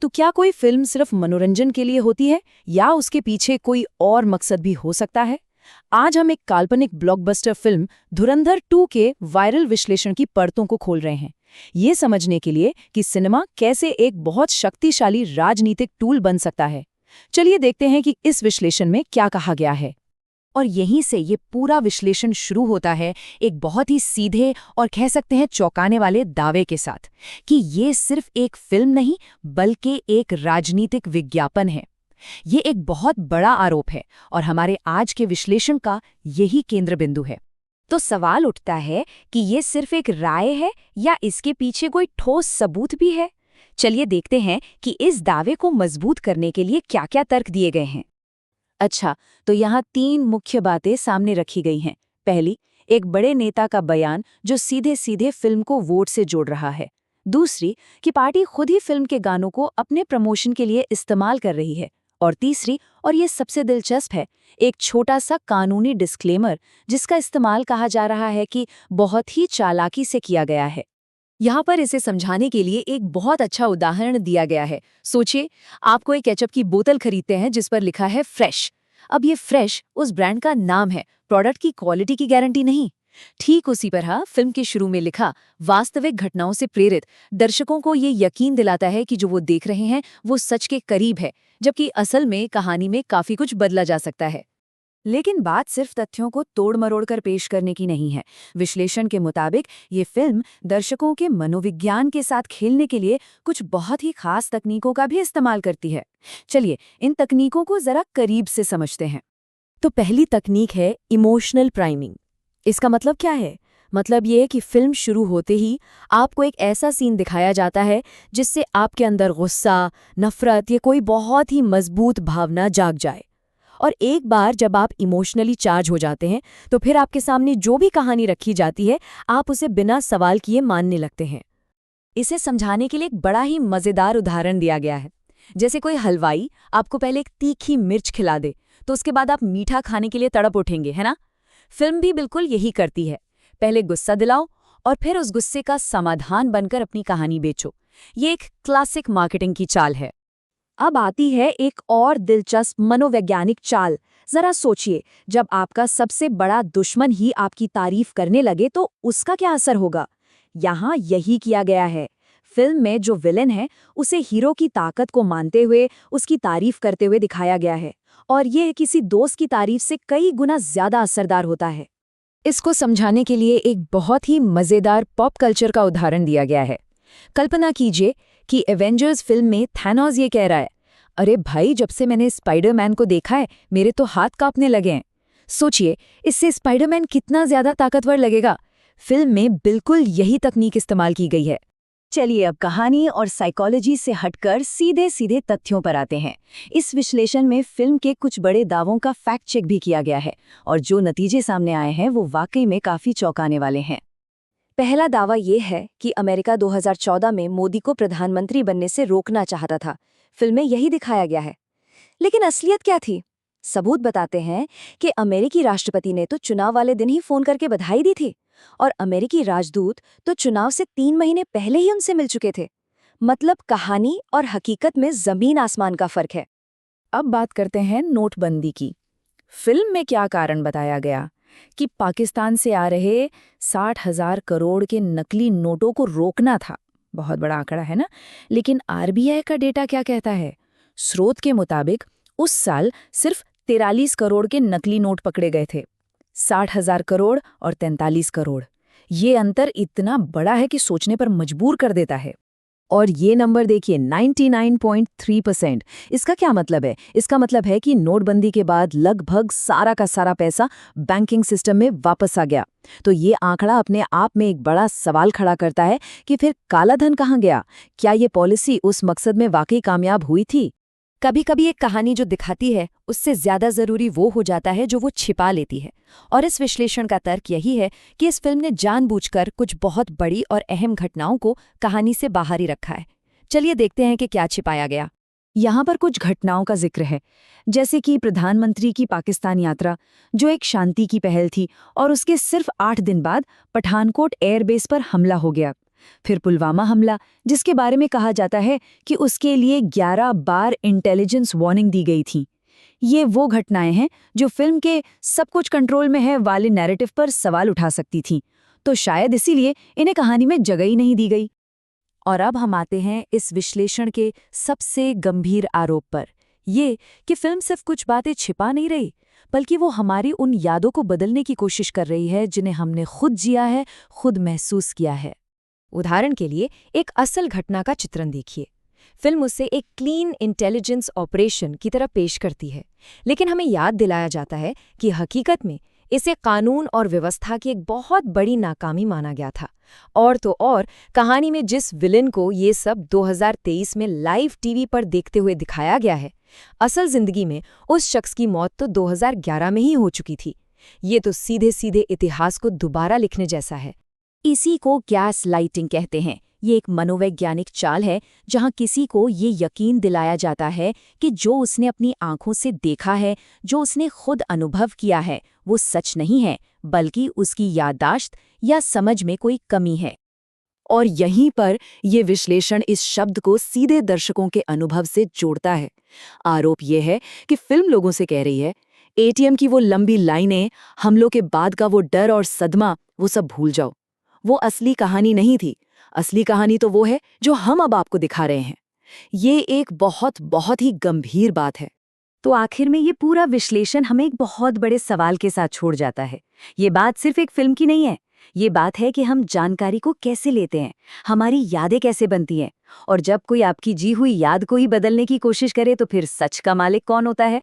तो क्या कोई फिल्म सिर्फ मनोरंजन के लिए होती है या उसके पीछे कोई और मकसद भी हो सकता है? आज हम एक काल्पनिक ब्लॉकबस्टर फिल्म धुरंधर 2 के वायरल विश्लेषण की परतों को खोल रहे हैं। ये समझने के लिए कि सिनेमा कैसे एक बहुत शक्तिशाली राजनीतिक टूल बन सकता है। चलिए देखते हैं कि इस विश्लेषण में क्या कहा गया है। और यहीं से ये पूरा विश्लेषण शुरू होता है एक बहुत ही सीधे और कह सकते हैं चौंकाने वाले दावे के साथ कि ये सिर्फ एक फिल्म नहीं बल्कि एक राजनीतिक विज्ञापन है। ये एक बहुत बड़ा आरोप है और हमारे आज के विश्लेषण का यही केंद्र बिंदु है। तो सवाल उठता है कि ये सिर्फ एक राय है या इसके पीछे कोई ठोस सबूत भी है। चलिए देखते हैं कि इस दावे को मजबूत करने के लिए क्या-क्या तर्क दिए गए हैं। अच्छा, तो यहाँ 3 मुख्य बातें सामने रखी गई हैं। पहली, एक बड़े नेता का बयान जो सीधे सीधे फिल्म को वोट से जोड़ रहा है। दूसरी, कि पार्टी खुद ही फिल्म के गानों को अपने प्रमोशन के लिए इस्तेमाल कर रही है। और तीसरी, और ये सबसे दिलचस्प है, एक छोटा सा कानूनी डिस्क्लेमर जिसका इस्तेमाल कहा जा रहा है कि बहुत ही चालाकी से किया गया है। यहाँ पर इसे समझाने के लिए एक बहुत अच्छा उदाहरण दिया गया है। सोचिए, आप कोई केचप की बोतल खरीदते हैं जिस पर लिखा है फ्रेश। अब ये फ्रेश उस ब्रांड का नाम है, प्रोडक्ट की क्वालिटी की गारंटी नहीं। ठीक उसी तरह फिल्म के शुरू में लिखा वास्तविक घटनाओं से प्रेरित दर्शकों को ये यकीन दिलाता है कि जो वो देख रहे हैं वो सच के करीब है, जबकि असल में कहानी में काफी कुछ बदला जा सकता है। लेकिन बात सिर्फ तथ्यों को तोड़ मरोड़ कर पेश करने की नहीं है। विश्लेषण के मुताबिक ये फिल्म दर्शकों के मनोविज्ञान के साथ खेलने के लिए कुछ बहुत ही खास तकनीकों का भी इस्तेमाल करती है। चलिए इन तकनीकों को जरा करीब से समझते हैं। तो पहली तकनीक है इमोशनल प्राइमिंग। इसका मतलब क्या है? मतलब ये है कि फिल्म शुरू होते ही आपको एक ऐसा सीन दिखाया जाता है जिससे आपके अंदर गुस्सा, नफरत या कोई बहुत ही मजबूत भावना जाग जाए। और एक बार जब आप इमोशनली चार्ज हो जाते हैं तो फिर आपके सामने जो भी कहानी रखी जाती है आप उसे बिना सवाल किए मानने लगते हैं। इसे समझाने के लिए एक बड़ा ही मज़ेदार उदाहरण दिया गया है। जैसे कोई हलवाई आपको पहले एक तीखी मिर्च खिला दे तो उसके बाद आप मीठा खाने के लिए तड़प उठेंगे, है ना? फिल्म भी बिल्कुल यही करती है। पहले गुस्सा दिलाओ और फिर उस गुस्से का समाधान बनकर अपनी कहानी बेचो। ये एक क्लासिक मार्केटिंग की चाल है। अब आती है एक और दिलचस्प मनोवैज्ञानिक चाल। जरा सोचिए, जब आपका सबसे बड़ा दुश्मन ही आपकी तारीफ करने लगे तो उसका क्या असर होगा? यहाँ यही किया गया है। फिल्म में जो विलेन है उसे हीरो की ताकत को मानते हुए उसकी तारीफ करते हुए दिखाया गया है, और ये किसी दोस्त की तारीफ से कई गुना ज्यादा असरदार होता है। इसको समझाने के लिए एक बहुत ही मजेदार पॉप कल्चर का उदाहरण दिया गया है। कल्पना कीजिए कि एवेंजर्स फिल्म में थैनोस ये कह रहा है, अरे भाई, जब से मैंने स्पाइडरमैन को देखा है मेरे तो हाथ कांपने लगे हैं। सोचिए, इससे स्पाइडरमैन कितना ज्यादा ताकतवर लगेगा। फिल्म में बिल्कुल यही तकनीक इस्तेमाल की गई है। चलिए अब कहानी और साइकोलॉजी से हटकर सीधे सीधे तथ्यों पर आते हैं। इस विश्लेषण में फिल्म के कुछ बड़े दावों का फैक्ट चेक भी किया गया है और जो नतीजे सामने आए हैं वो वाकई में काफी चौंकाने वाले हैं। पहला दावा ये है कि अमेरिका 2014 में मोदी को प्रधानमंत्री बनने से रोकना चाहता था। फिल्म में यही दिखाया गया है। लेकिन असलियत क्या थी? सबूत बताते हैं कि अमेरिकी राष्ट्रपति ने तो चुनाव वाले दिन ही फोन करके बधाई दी थी और अमेरिकी राजदूत तो चुनाव से 3 महीने पहले ही उनसे मिल चुके थे। मतलब कहानी और हकीकत में जमीन आसमान का फर्क है। अब बात करते हैं नोटबंदी की। फिल्म में क्या कारण बताया गया कि पाकिस्तान से आ रहे 60,000 करोड़ के नकली नोटों को रोकना था। बहुत बड़ा आंकड़ा है ना? लेकिन आरबीआई का डेटा क्या कहता है? स्रोत के मुताबिक उस साल सिर्फ 43 करोड़ के नकली नोट पकड़े गए थे। 60,000 करोड़ और 43 करोड़, ये अंतर इतना बड़ा है कि सोचने पर मजबूर कर देता है। और ये नंबर देखिए, 99.3%। इसका क्या मतलब है? इसका मतलब है कि नोटबंदी के बाद लगभग सारा का सारा पैसा बैंकिंग सिस्टम में वापस आ गया। तो ये आंकड़ा अपने आप में एक बड़ा सवाल खड़ा करता है कि फिर काला धन कहाँ गया? क्या ये पॉलिसी उस मकसद में वाकई कामयाब हुई थी? कभी कभी एक कहानी जो दिखाती है उससे ज्यादा जरूरी वो हो जाता है जो वो छिपा लेती है। और इस विश्लेषण का तर्क यही है कि इस फिल्म ने जानबूझकर कुछ बहुत बड़ी और अहम घटनाओं को कहानी से बाहर ही रखा है। चलिए देखते हैं कि क्या छिपाया गया। यहाँ पर कुछ घटनाओं का जिक्र है, जैसे कि प्रधानमंत्री की पाकिस्तान यात्रा, जो एक शांति की पहल थी, और उसके सिर्फ 8 दिन बाद पठानकोट एयरबेस पर हमला हो गया। फिर पुलवामा हमला, जिसके बारे में कहा जाता है कि उसके लिए 11 बार इंटेलिजेंस वार्निंग दी गई थी। ये वो घटनाएं हैं जो फिल्म के सब कुछ कंट्रोल में है वाले नैरेटिव पर सवाल उठा सकती थीं, तो शायद इसीलिए इन्हें कहानी में जगह ही नहीं दी गई। और अब हम आते हैं इस विश्लेषण के सबसे गंभीर आरोप पर, ये कि फिल्म सिर्फ कुछ बातें छिपा नहीं रही, बल्कि वो हमारी उन यादों को बदलने की कोशिश कर रही है जिन्हें हमने खुद जिया है, खुद महसूस किया है। उदाहरण के लिए एक असल घटना का चित्रण देखिए। फिल्म उसे एक क्लीन इंटेलिजेंस ऑपरेशन की तरह पेश करती है, लेकिन हमें याद दिलाया जाता है कि हकीकत में इसे कानून और व्यवस्था की एक बहुत बड़ी नाकामी माना गया था। और तो और कहानी में जिस विलेन को ये सब 2023 में लाइव टीवी पर देखते हुए दिखाया गया है, असल जिंदगी में उस शख्स की मौत तो 2011 में ही हो चुकी थी। ये तो सीधे सीधे इतिहास को दोबारा लिखने जैसा है। इसी को गैस लाइटिंग कहते हैं। ये एक मनोवैज्ञानिक चाल है जहां किसी को ये यकीन दिलाया जाता है कि जो उसने अपनी आंखों से देखा है, जो उसने खुद अनुभव किया है, वो सच नहीं है, बल्कि उसकी याददाश्त या समझ में कोई कमी है। और यहीं पर ये विश्लेषण इस शब्द को सीधे दर्शकों के अनुभव से जोड़ता है। आरोप ये है कि फिल्म लोगों से कह रही है, एटीएम की वो लंबी लाइनें, हमलों के बाद का वो डर और सदमा, वो सब भूल जाओ। वो असली कहानी नहीं थी। असली कहानी तो वो है जो हम अब आपको दिखा रहे हैं। ये एक बहुत बहुत ही गंभीर बात है। तो आखिर में ये पूरा विश्लेषण हमें एक बहुत बड़े सवाल के साथ छोड़ जाता है। ये बात सिर्फ एक फिल्म की नहीं है। ये बात है कि हम जानकारी को कैसे लेते हैं, हमारी यादें कैसे बनती हैं, और जब कोई आपकी जी हुई याद को ही बदलने की कोशिश करे तो फिर सच का मालिक कौन होता है।